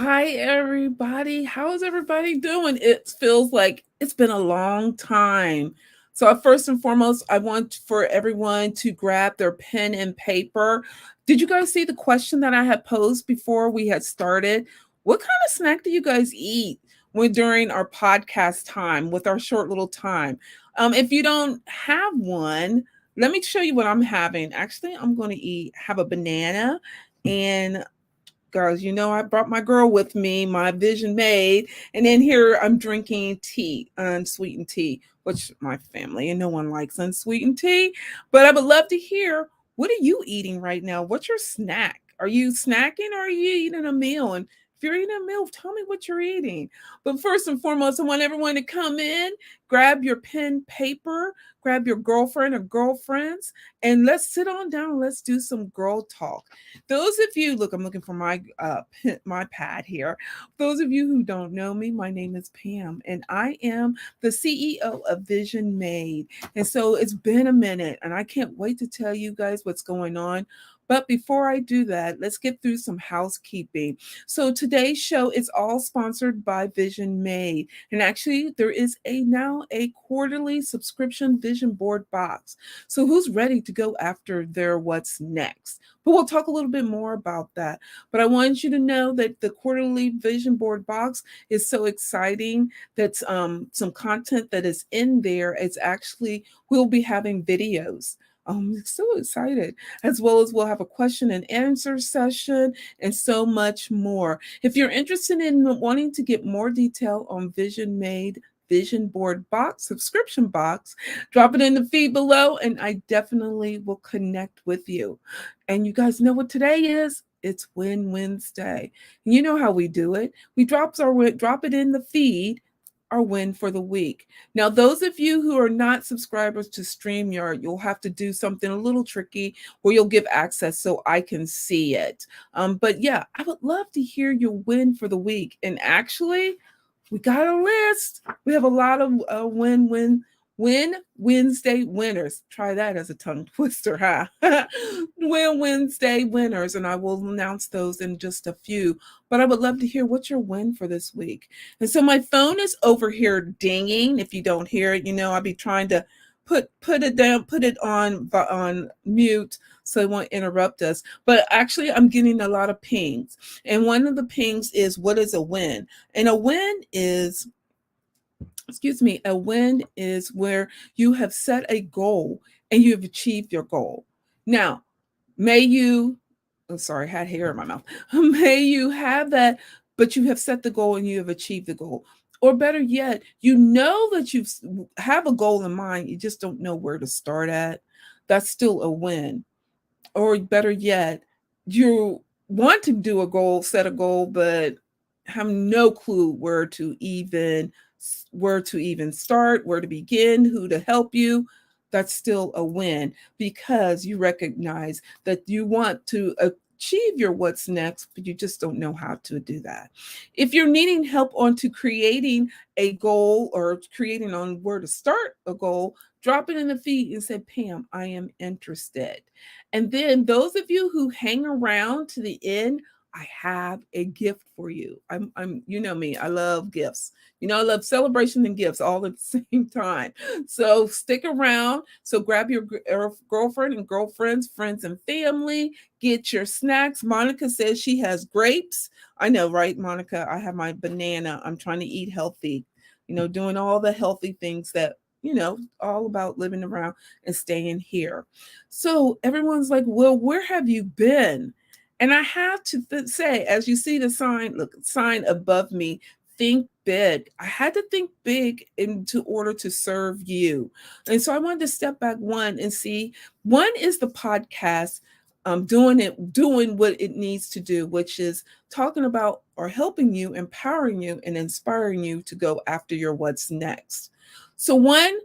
Hi, everybody. How's everybody doing? It feels like it's been a long time. So, first and foremost, I want for everyone to grab their pen and paper. Did you guys see the question that I had posed before we had started? What kind of snack do you guys eat when during our podcast time with our short little time? If you don't have one, let me show you what I'm having. Actually, I'm going to have a banana and girls, I brought my girl with me, my Vision Maid, and then here I'm drinking tea, unsweetened tea, which my family and no one likes unsweetened tea. But I would love to hear, what are you eating right now? What's your snack? Are you snacking or are you eating a meal? And if you're eating a meal, tell me what you're eating. But first and foremost, I want everyone to come in, grab your pen, paper, grab your girlfriend or girlfriends, and let's sit on down and let's do some girl talk. Those of you, look, I'm looking for my pad here. Those of you who don't know me, my name is Pam, and I am the CEO of Vision Made. And so it's been a minute, and I can't wait to tell you guys what's going on. But before I do that, let's get through some housekeeping. So today's show is all sponsored by Vision Made. And actually, there is now a quarterly subscription vision board box. So who's ready to go after their what's next? But we'll talk a little bit more about that. But I want you to know that the quarterly vision board box is so exciting. That's some content that is in there. It's actually, we'll be having videos. I'm so excited, as well as we'll have a question and answer session and so much more. If you're interested in wanting to get more detail on Vision Made Vision Board box, subscription box, drop it in the feed below and I definitely will connect with you. And you guys know what today is? It's Win Wednesday. You know how we do it. We drop it in the feed, our win for the week. Now, those of you who are not subscribers to StreamYard, you'll have to do something a little tricky where you'll give access so I can see it. But yeah, I would love to hear your win for the week. And actually, we got a list. We have a lot of Win Wednesday winners. Try that as a tongue twister, huh? Win Wednesday winners, and I will announce those in just a few. But I would love to hear what's your win for this week. And so my phone is over here dinging. If you don't hear it, I'll be trying to put it down, put it on mute so it won't interrupt us. But actually, I'm getting a lot of pings, and one of the pings is, what is a win? And a win is, a win is where you have set a goal and you have achieved your goal. Now, may you, I'm sorry, I had hair in my mouth. May you have that, but you have set the goal and you have achieved the goal. Or better yet, you know that you have a goal in mind, you just don't know where to start at. That's still a win. Or better yet, you want to do a goal, set a goal, but have no clue where to even start, where to begin, who to help you. That's still a win because you recognize that you want to achieve your what's next, but you just don't know how to do that. If you're needing help on to creating a goal or creating on where to start a goal, drop it in the feed and say, Pam, I am interested. And then those of you who hang around to the end, I have a gift for you. You know me, I love gifts. I love celebration and gifts all at the same time. So stick around. So grab your girlfriend and girlfriends, friends and family. Get your snacks. Monica says she has grapes. I know, right, Monica? I have my banana. I'm trying to eat healthy. Doing all the healthy things that all about living around and staying here. So everyone's like, well, where have you been? And I have to say, as you see the sign, look, sign above me, think big. I had to think big in order to serve you. And so I wanted to step back one and see, one is the podcast doing what it needs to do, which is talking about or helping you, empowering you, and inspiring you to go after your what's next. So one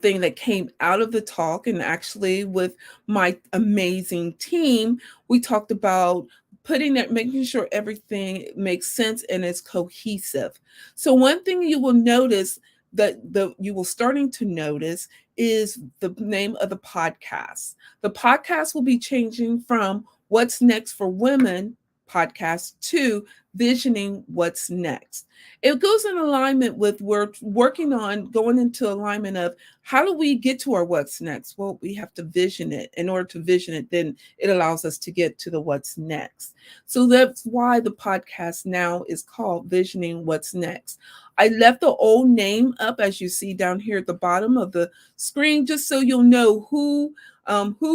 thing that came out of the talk, and actually with my amazing team, we talked about making sure everything makes sense and is cohesive. So one thing you will notice you will starting to notice is the name of the podcast. The podcast will be changing from What's Next for Women podcast 2, Visioning What's Next. It goes in alignment with we're working on going into alignment of how do we get to our what's next? Well, we have to vision it. In order to vision it, then it allows us to get to the what's next. So that's why the podcast now is called Visioning What's Next. I left the old name up as you see down here at the bottom of the screen, just so you'll know who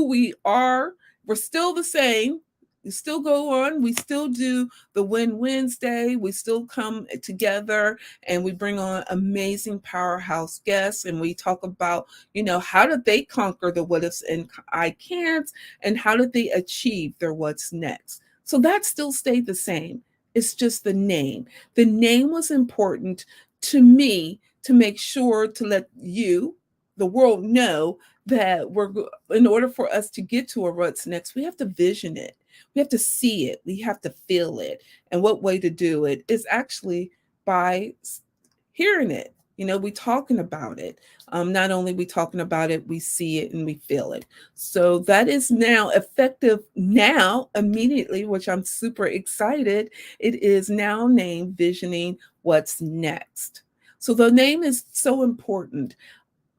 we are. We're still the same. We still go on. We still do the Win Wednesday. We still come together and we bring on amazing powerhouse guests and we talk about, how did they conquer the what ifs and I can'ts and how did they achieve their what's next. So that still stayed the same. It's just the name. The name was important to me to make sure to let you, the world, know that in order for us to get to our what's next, we have to vision it. We have to see it. We have to feel it. And what way to do it is actually by hearing it. We talking about it. Not only we talking about it, we see it and we feel it. So that is now effective now immediately, which I'm super excited. It is now named Visioning What's Next. So the name is so important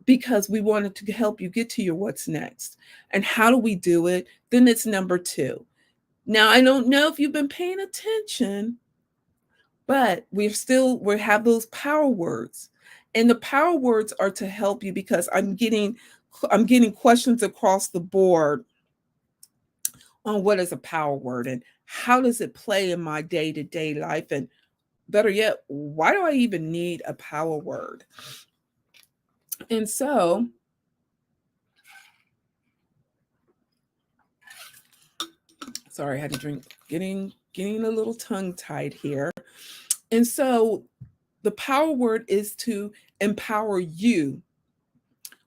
because we wanted to help you get to your what's next. And how do we do it? Then it's number 2. Now, I don't know if you've been paying attention, but we have those power words. And the power words are to help you because I'm getting questions across the board on what is a power word and how does it play in my day-to-day life, and better yet, why do I even need a power word? And so sorry, I had to drink, getting a little tongue-tied here. And so the power word is to empower you.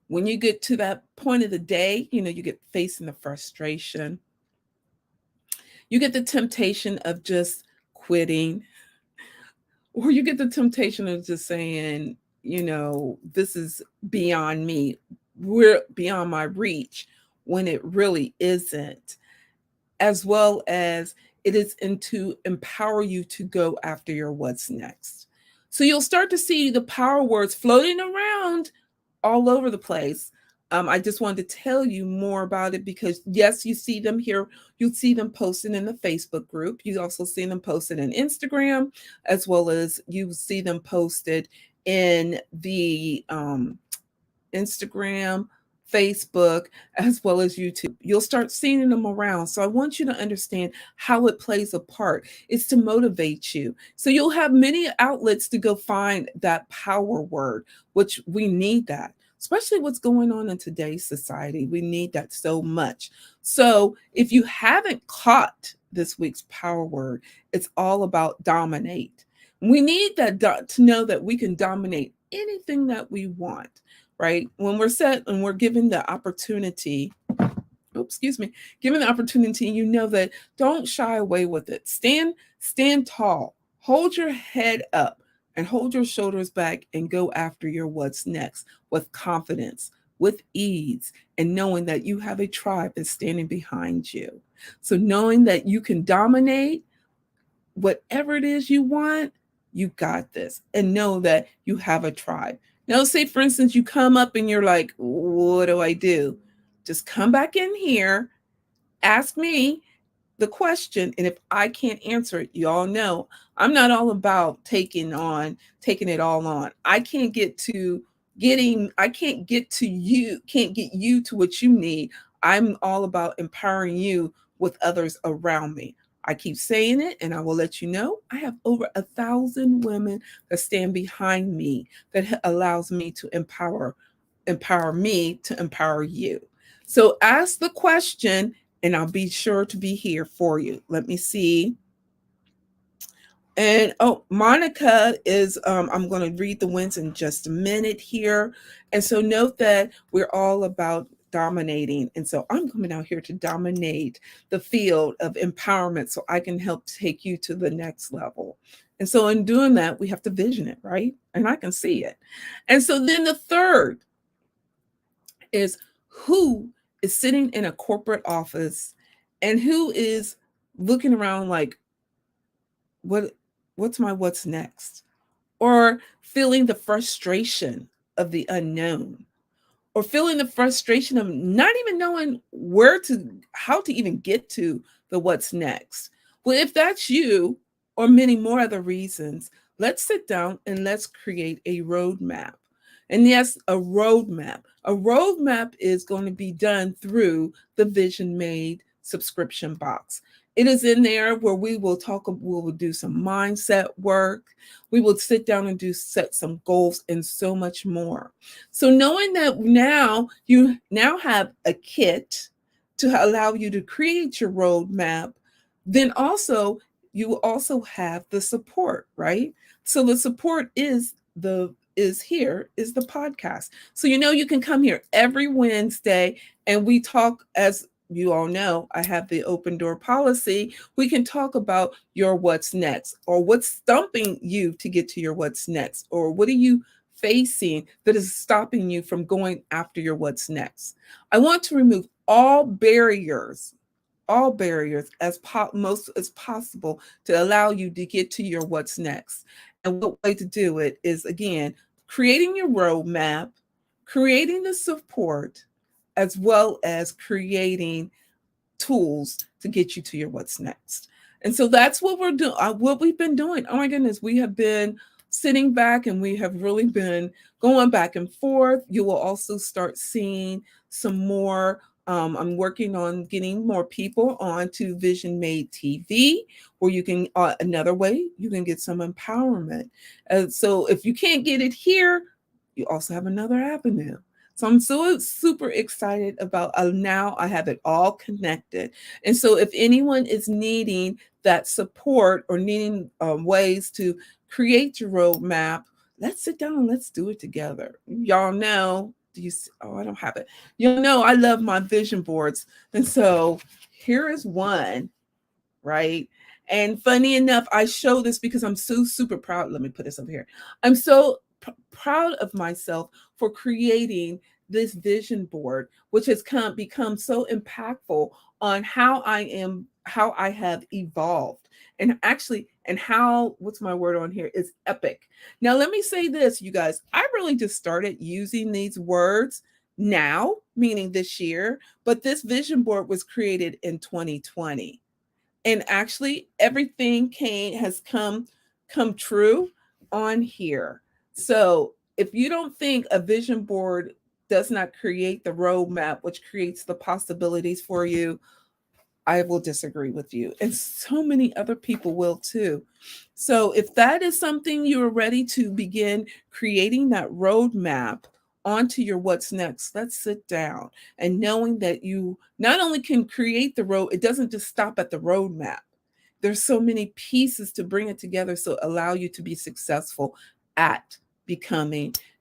When you get to that point of the day, you get facing the frustration. You get the temptation of just quitting, or you get the temptation of just saying, this is beyond me. We're beyond my reach, when it really isn't. As well as it is to empower you to go after your what's next. So you'll start to see the power words floating around all over the place. I just wanted to tell you more about it because, yes, you see them here. You see them posted in the Facebook group. You also see them posted in Instagram, as well as you see them posted in the Instagram, Facebook, as well as YouTube. You'll start seeing them around. So I want you to understand how it plays a part. It's to motivate you. So you'll have many outlets to go find that power word, which we need that, especially what's going on in today's society. We need that so much. So if you haven't caught this week's power word, it's all about dominate. We need that to know that we can dominate anything that we want. Right? When we're set and we're given the opportunity, given the opportunity, that don't shy away with it. Stand tall, hold your head up and hold your shoulders back and go after your what's next with confidence, with ease, and knowing that you have a tribe that's standing behind you. So knowing that you can dominate whatever it is you want, you got this, and know that you have a tribe. Now, say, for instance, you come up and you're like, what do I do? Just come back in here, ask me the question. And if I can't answer it, you all know I'm not all about taking it all on. I can't get you to what you need. I'm all about empowering you with others around me. I keep saying it, and I will let you know I have over 1,000 women that stand behind me that allows me to empower me to empower you. So ask the question, and I'll be sure to be here for you. Let me see. And Monica is, I'm going to read the wins in just a minute here. And so note that we're all about dominating. And so I'm coming out here to dominate the field of empowerment so I can help take you to the next level. And so in doing that, we have to vision it, right? And I can see it. And so then the third is who is sitting in a corporate office and who is looking around like, what what's my what's next? Or feeling the frustration of the unknown, or feeling the frustration of not even knowing how to even get to the what's next. Well, if that's you, or many more other reasons, let's sit down and let's create a roadmap. And yes, a roadmap. A roadmap is going to be done through the Vision Made subscription box. It is in there where we will do some mindset work. We will sit down and set some goals and so much more. So knowing that now you now have a kit to allow you to create your roadmap, then also you also have the support, right? So the support is the podcast. So you can come here every Wednesday and we talk. As you all know, I have the open door policy. We can talk about your what's next, or what's stumping you to get to your what's next, or what are you facing that is stopping you from going after your what's next. I want to remove all barriers most as possible to allow you to get to your what's next. And what way to do it is, again, creating your roadmap, creating the support, as well as creating tools to get you to your what's next. And so that's what we're doing, what we've been doing. Oh my goodness, we have been sitting back and we have really been going back and forth. You will also start seeing some more. I'm working on getting more people onto Vision Made TV, where you can, another way, you can get some empowerment. So if you can't get it here, you also have another avenue. So I'm so super excited about now I have it all connected. And so if anyone is needing that support or needing ways to create your roadmap, let's sit down and let's do it together. Y'all know, I don't have it. You know, I love my vision boards. And so here is one, right? And funny enough, I show this because I'm so super proud. Let me put this over here. I'm so proud of myself for creating this vision board, which has become so impactful on how I have evolved. And actually, and how, what's my word on here, is epic. Now, let me say this, you guys, I really just started using these words now, meaning this year, but this vision board was created in 2020. And actually everything has come true on here. So if you don't think a vision board does not create the roadmap, which creates the possibilities for you, I will disagree with you. And so many other people will too. So if that is something you're ready to begin creating that roadmap onto your what's next, let's sit down. And knowing that you not only can create the road, it doesn't just stop at the roadmap. There's so many pieces to bring it together, so allow you to be successful at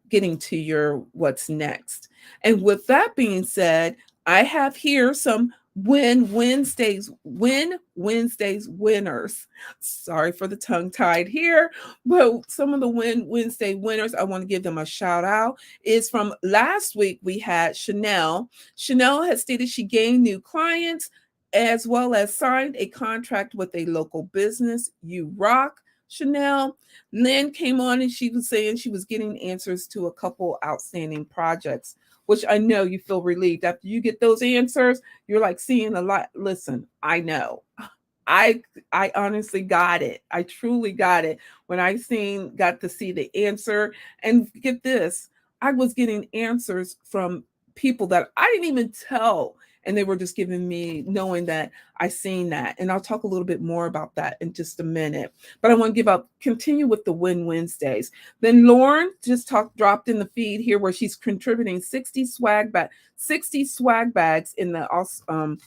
getting to your what's next. And with that being said, I have here some Win Wednesdays winners. Sorry for the tongue tied here, but some of the Win Wednesday winners, I want to give them a shout out. Is from last week. We had Chanel. Chanel had stated she gained new clients, as well as signed a contract with a local business. You rock, Chanel. Lynn came on and she was saying she was getting answers to a couple outstanding projects, which I know you feel relieved after you get those answers. You're like seeing a lot. Listen, I know. I honestly got it. I truly got it when got to see the answer. And get this, I was getting answers from people that I didn't even tell, and they were just giving me, knowing that I seen that. And I'll talk a little bit more about that in just a minute. But I want to continue with the Win Wednesdays. Then Lauren just dropped in the feed here where she's contributing 60 swag bags in the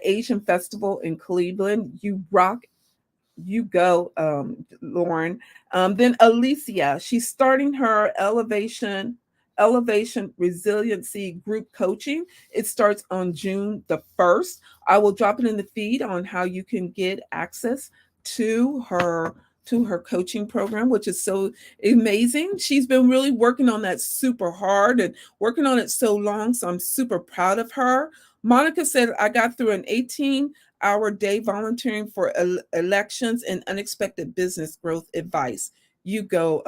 Asian Festival in Cleveland. You rock. You go, Lauren. Then Alicia, she's starting her Elevation Resiliency group coaching. It starts on June the 1st. I will drop it in the feed on how you can get access to her coaching program, which is so amazing. She's been really working on that super hard and working on it so long. So I'm super proud of her. Monica said, I got through an 18 our day volunteering for elections and unexpected business growth advice. You go,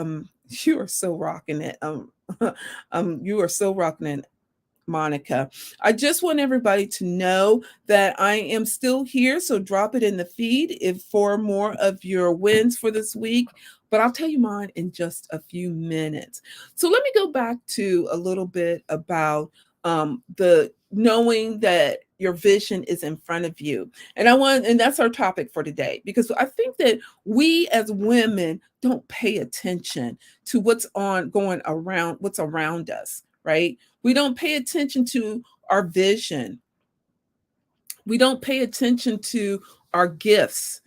you are so rocking it. You are so rocking it, Monica. I just want everybody to know that I am still here. So drop it in the feed if for more of your wins for this week. But I'll tell you mine in just a few minutes. So let me go back to a little bit about the knowing that your vision is in front of you. And that's our topic for today, because I think that we as women don't pay attention to what's around us, right? We don't pay attention to our vision. We don't pay attention to our gifts.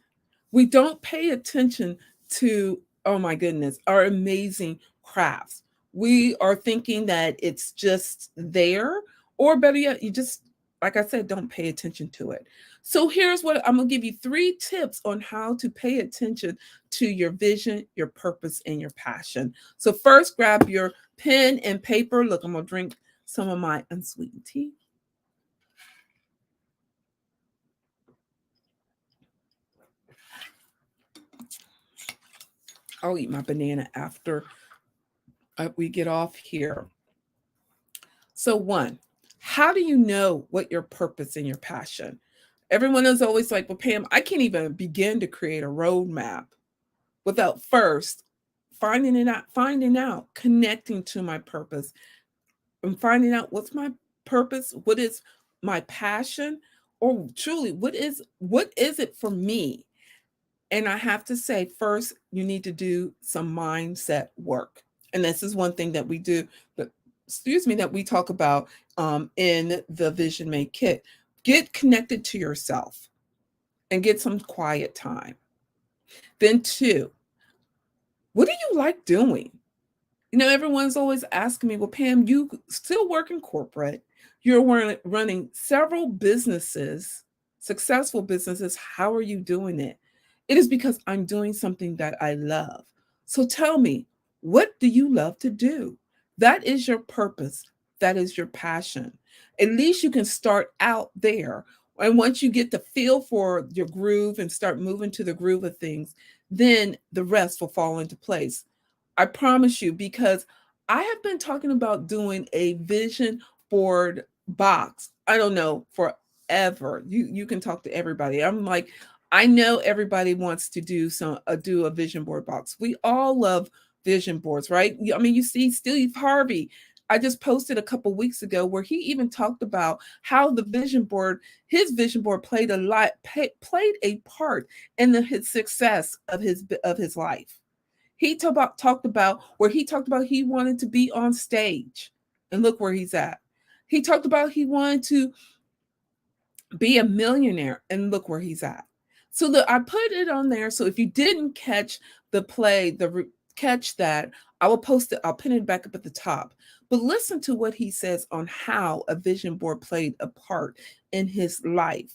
We don't pay attention to, oh my goodness, our amazing crafts. We are thinking that it's just there, or better yet, you just, like I said, don't pay attention to it. So here's what I'm going to give you 3 tips on how to pay attention to your vision, your purpose, and your passion. So first, grab your pen and paper. Look, I'm going to drink some of my unsweetened tea. I'll eat my banana after we get off here. So, one, how do you know what your purpose and your passion? Everyone is always like, well, Pam, I can't even begin to create a roadmap without first finding out, connecting to my purpose, and finding out what's my purpose, what is my passion, or truly, what is it for me? And I have to say, first, you need to do some mindset work. And this is one thing that we do, but excuse me, that we talk about in the Vision Made Kit. Get connected to yourself and get some quiet time. Then, 2, what do you like doing? Everyone's always asking me, well, Pam, you still work in corporate. You're running several businesses, successful businesses. How are you doing it? It is because I'm doing something that I love. So tell me, what do you love to do? That is your purpose. That is your passion. At least you can start out there. And once you get the feel for your groove and start moving to the groove of things, then the rest will fall into place. I promise you, because I have been talking about doing a vision board box. I don't know, forever. You can talk to everybody. I'm like, I know everybody wants to do a vision board box. We all love vision boards, right? I mean, you see Steve Harvey. I just posted a couple weeks ago where he even talked about how his vision board played a part in his success of his life. He talked about where he talked about he wanted to be on stage, and look where he's at. He talked about he wanted to be a millionaire, and look where he's at. So I put it on there. So if you didn't catch catch that, I will post it. I'll pin it back up at the top. But listen to what he says on how a vision board played a part in his life.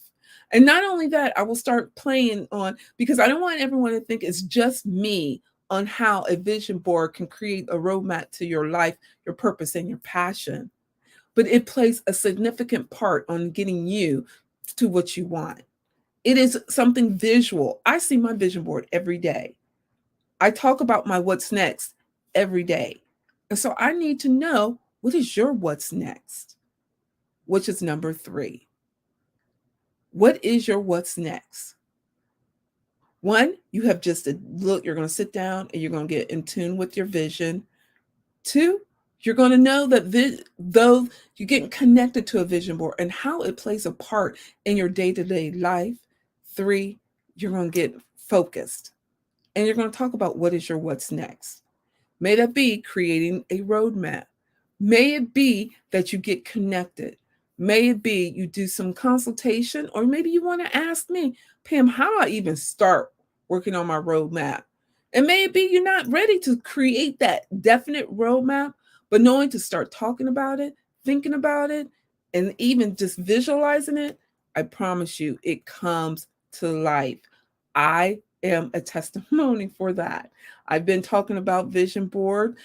And not only that, I will start playing on, because I don't want everyone to think it's just me, on how a vision board can create a roadmap to your life, your purpose, and your passion. But it plays a significant part on getting you to what you want. It is something visual. I see my vision board every day. I talk about my what's next every day. And so I need to know, what is your what's next? Which is number 3. What is your what's next? 1, you have just a look, you're going to sit down and you're going to get in tune with your vision. 2, you're going to know that though you're getting connected to a vision board and how it plays a part in your day-to-day life. 3, you're going to get focused and you're going to talk about what is your what's next. May that be creating a roadmap. May it be that you get connected. May it be you do some consultation, or maybe you want to ask me, Pam, how do I even start working on my roadmap? And may it be you're not ready to create that definite roadmap, but knowing to start talking about it, thinking about it, and even just visualizing it, I promise you, it comes to life. I am a testimony for that. I've been talking about vision boards.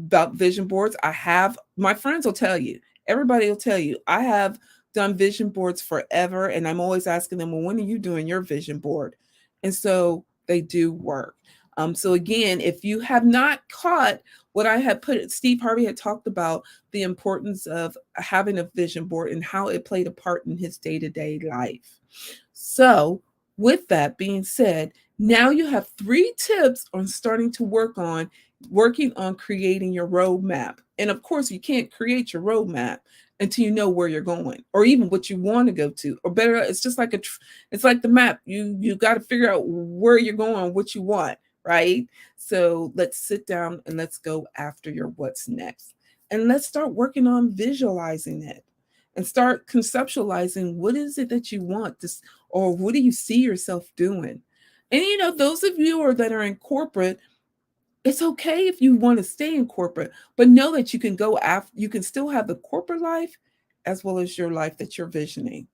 I have, my friends will tell you, everybody will tell you, I have done vision boards forever, and I'm always asking them, well, when are you doing your vision board? And so they do work. So again, if you have not caught what I had put, Steve Harvey had talked about the importance of having a vision board and how it played a part in his day-to-day life. So with that being said, now you have 3 tips on starting to working on creating your roadmap. And of course, you can't create your roadmap until you know where you're going or even what you want to go to. Or better, it's just like it's like the map. You got to figure out where you're going, what you want, right? So let's sit down and let's go after your what's next. And let's start working on visualizing it and start conceptualizing what is it that you want to, or what do you see yourself doing. And those of you that are in corporate, it's okay if you want to stay in corporate, but know that you can go after, you can still have the corporate life as well as your life that you're visioning.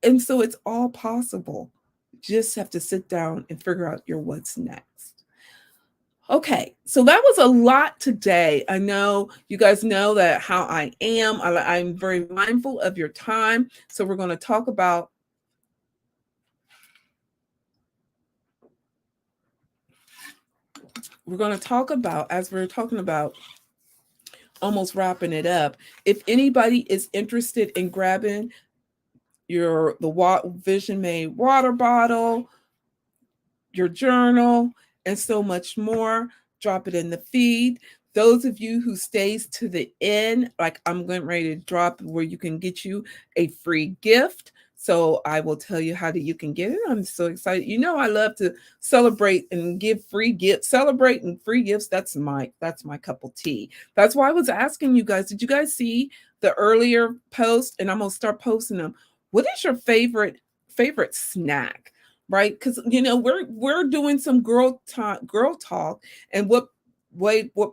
And so it's all possible. You just have to sit down and figure out your what's next. Okay, so that was a lot today. I know you guys know that how I am. I'm very mindful of your time. So we're going to talk about as we're talking about almost wrapping it up. If anybody is interested in grabbing the Vision Made water bottle, your journal, and so much more, drop it in the feed. Those of you who stays to the end, like I'm getting ready to drop where you can get you a free gift. So I will tell you how you can get it. I'm so excited. I love to celebrate and give free gifts. Celebrate and free gifts. That's my cup of tea. That's why I was asking you guys. Did you guys see the earlier post? And I'm gonna start posting them. What is your favorite snack? Right, because we're doing some girl talk, and what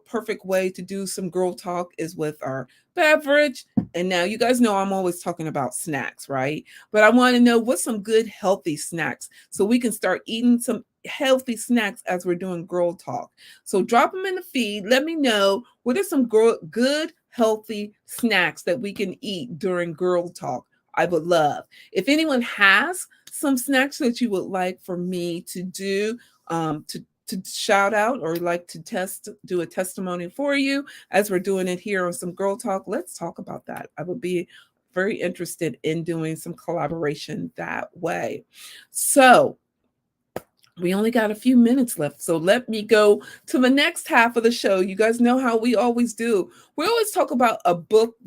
perfect way to do some girl talk is with our beverage. And now you guys know I'm always talking about snacks, right? But I want to know what's some good healthy snacks so we can start eating some healthy snacks as we're doing girl talk. So drop them in the feed. Let me know what are some good healthy snacks that we can eat during girl talk. I would love if anyone has some snacks that you would like for me to do, to shout out, or like to do a testimony for you as we're doing it here on some girl talk. Let's talk about that. I would be very interested in doing some collaboration that way. So we only got a few minutes left, so let me go to the next half of the show. You guys know how we always do. We always talk about the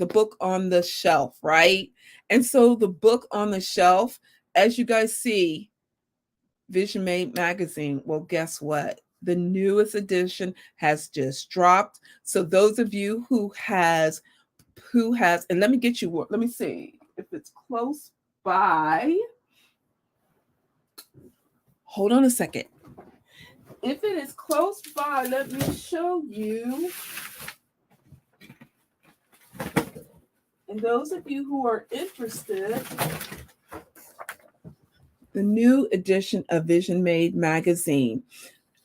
book on the shelf, right? And so the book on the shelf, as you guys see, Vision Made magazine. Well, guess what? The newest edition has just dropped. So those of you who has, and let me get you, let me see if it's close by. Hold on a second. If it is close by, let me show you. And those of you who are interested, the new edition of Vision Made magazine.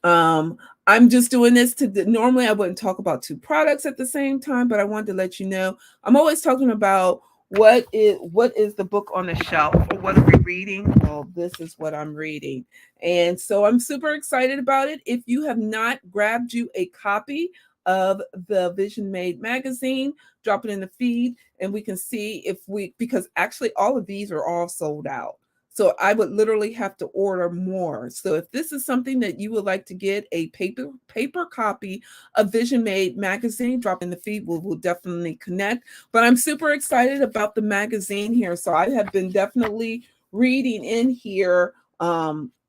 I'm just doing this normally I wouldn't talk about 2 products at the same time, but I wanted to let you know I'm always talking about what is the book on the shelf, or what are we reading? Well, this is what I'm reading. And so I'm super excited about it. If you have not grabbed you a copy of the Vision Made magazine, drop it in the feed and we can see because actually all of these are all sold out. So I would literally have to order more. So if this is something that you would like to get a paper copy of Vision Made magazine, drop in the feed. We'll definitely connect. But I'm super excited about the magazine here. So I have been definitely reading in here,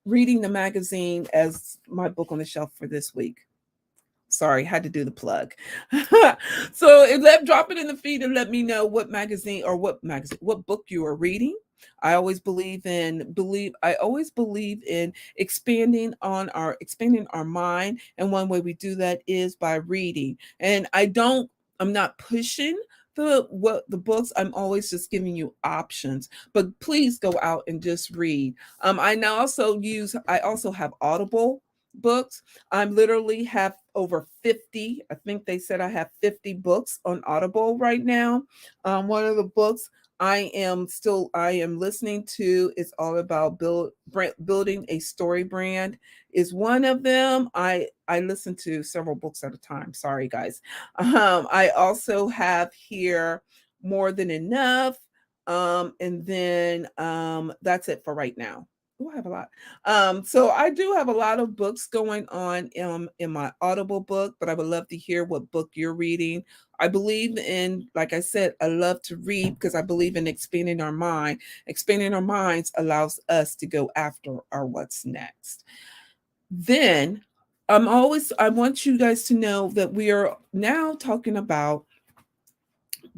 reading the magazine as my book on the shelf for this week. Sorry, had to do the plug. So drop it in the feed and let me know what book you are reading. I always believe in expanding our mind, and one way we do that is by reading. And I'm not pushing the books. I'm always just giving you options, but please go out and just read. I also have Audible books. I literally have over 50. I think they said I have 50 books on Audible right now. One of the books I am listening to It's All About Building a Story Brand is one of them. I listen to several books at a time. Sorry guys. I also have here More Than Enough. And then that's it for right now. Oh, I have a lot. So I do have a lot of books going on in my Audible book, but I would love to hear what book you're reading. I believe in, like I said, I love to read because I believe in expanding our mind. Expanding our minds allows us to go after our what's next. Then I want you guys to know that we are now talking about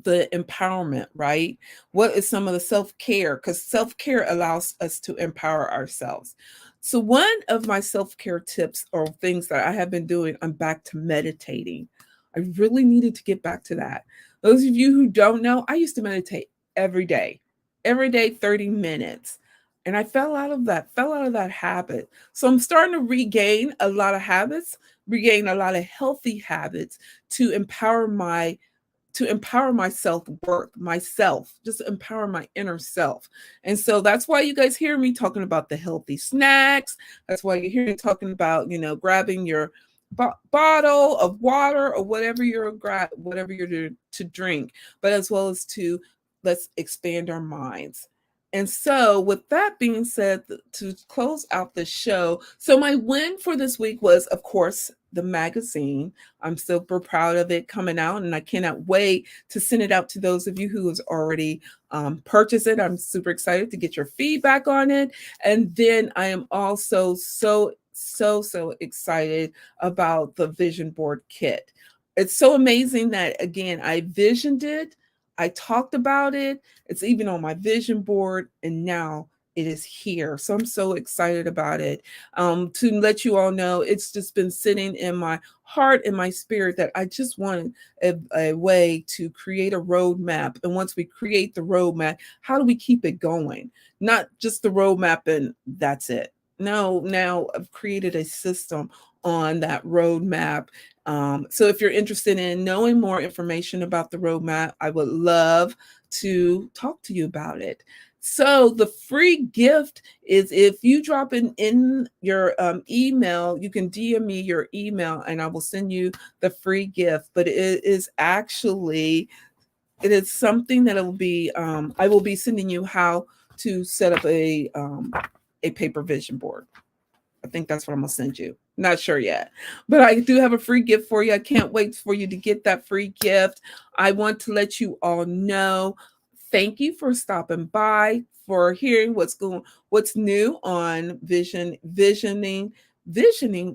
the empowerment, right? What is some of the self-care? Because self-care allows us to empower ourselves. So one of my self-care tips or things that I have been doing, I'm back to meditating. I really needed to get back to that. Those of you who don't know, I used to meditate every day, 30 minutes. And I fell out of that habit. So I'm starting to regain a lot of habits, regain a lot of healthy habits to empower my self-worth, myself, just empower my inner self. And so that's why you guys hear me talking about the healthy snacks. That's why you hear me talking about, grabbing your bottle of water or whatever you're doing to drink, but as well as to let's expand our minds. And so, with that being said, to close out the show, so my win for this week was, of course, the magazine. I'm super proud of it coming out, and I cannot wait to send it out to those of you who has already purchased it. I'm super excited to get your feedback on it. And then I am also so excited about the vision board kit. It's so amazing that, again, I visioned it, I talked about it, it's even on my vision board, and now it is here. So I'm so excited about it. To let you all know, it's just been sitting in my heart and my spirit that I just wanted a way to create a roadmap. And once we create the roadmap, how do we keep it going? Not just the roadmap and that's it. No, now I've created a system on that roadmap. So if you're interested in knowing more information about the roadmap, I would love to talk to you about it. So the free gift is if you drop in your email, you can DM me your email and I will send you the free gift. But it is something that I will be sending you how to set up a paper vision board. I think that's what I'm gonna send you. Not sure yet, but I do have a free gift for you. I can't wait for you to get that free gift. I want to let you all know. Thank you for stopping by, for hearing what's new on Visioning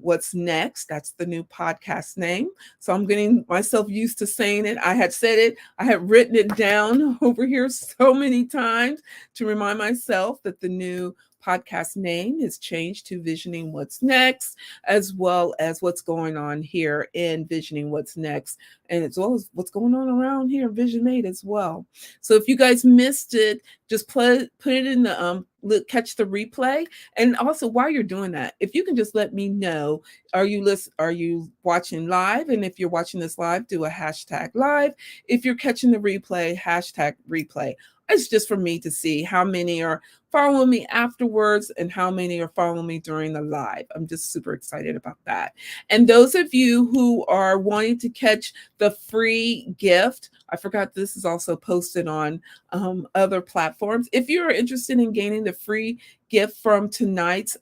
What's Next. That's the new podcast name. So I'm getting myself used to saying it. I had said it, I had written it down over here so many times to remind myself that the new podcast name has changed to Visioning What's Next, as well as what's going on here in Visioning What's Next, and as well as what's going on around here, Vision Made as well. So if you guys missed it, just put it in the catch the replay. And also, while you're doing that, if you can just let me know, are you watching live? And if you're watching this live, do a hashtag live. If you're catching the replay, hashtag replay. It's just for me to see how many are following me afterwards and how many are following me during the live. I'm just super excited about that. And those of you who are wanting to catch the free gift, I forgot this is also posted on other platforms. If you're interested in gaining the free gift from tonight's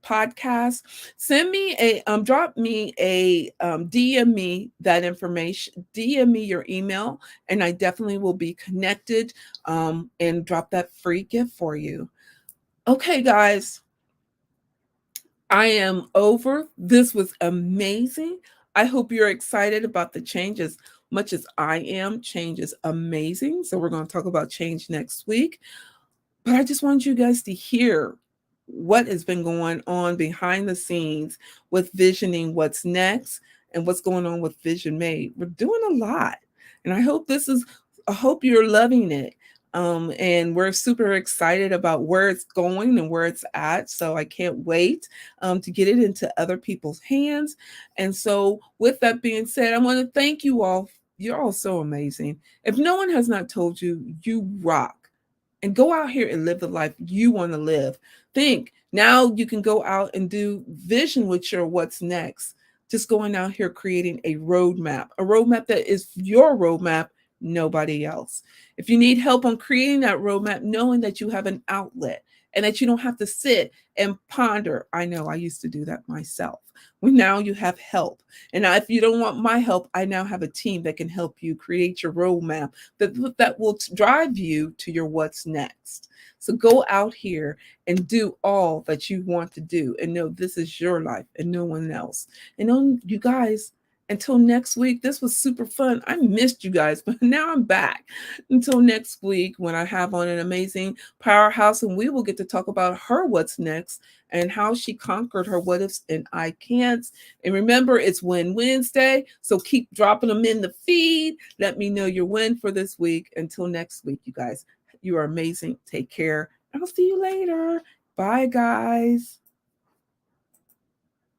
podcast, send me drop me a DM me that information, DM me your email, and I definitely will be connected and drop that free gift for you. Okay, guys, I am over. This was amazing. I hope you're excited about the changes much as I am. Change is amazing. So we're going to talk about change next week. But I just want you guys to hear what has been going on behind the scenes with Visioning What's Next and what's going on with Vision Made. We're doing a lot. And I hope you're loving it. And we're super excited about where it's going and where it's at. So I can't wait to get it into other people's hands. And so, with that being said, I want to thank you all You're all so amazing. If no one has not told you, you rock. And go out here and live the life you want to live. Think now you can go out and do vision with your what's next. Just going out here creating a roadmap that is your roadmap, nobody else. If you need help on creating that roadmap, knowing that you have an outlet and that you don't have to sit and ponder. I know I used to do that myself. Well, now you have help. And now if you don't want my help, I now have a team that can help you create your roadmap that will drive you to your what's next. So go out here and do all that you want to do and know this is your life and no one else. And on you guys, until next week, this was super fun. I missed you guys, but now I'm back. Until next week, when I have on an amazing powerhouse, and we will get to talk about her what's next and how she conquered her what ifs and I can'ts. And remember, it's Win Wednesday, so keep dropping them in the feed. Let me know your win for this week. Until next week, you guys, you are amazing. Take care. I'll see you later. Bye, guys.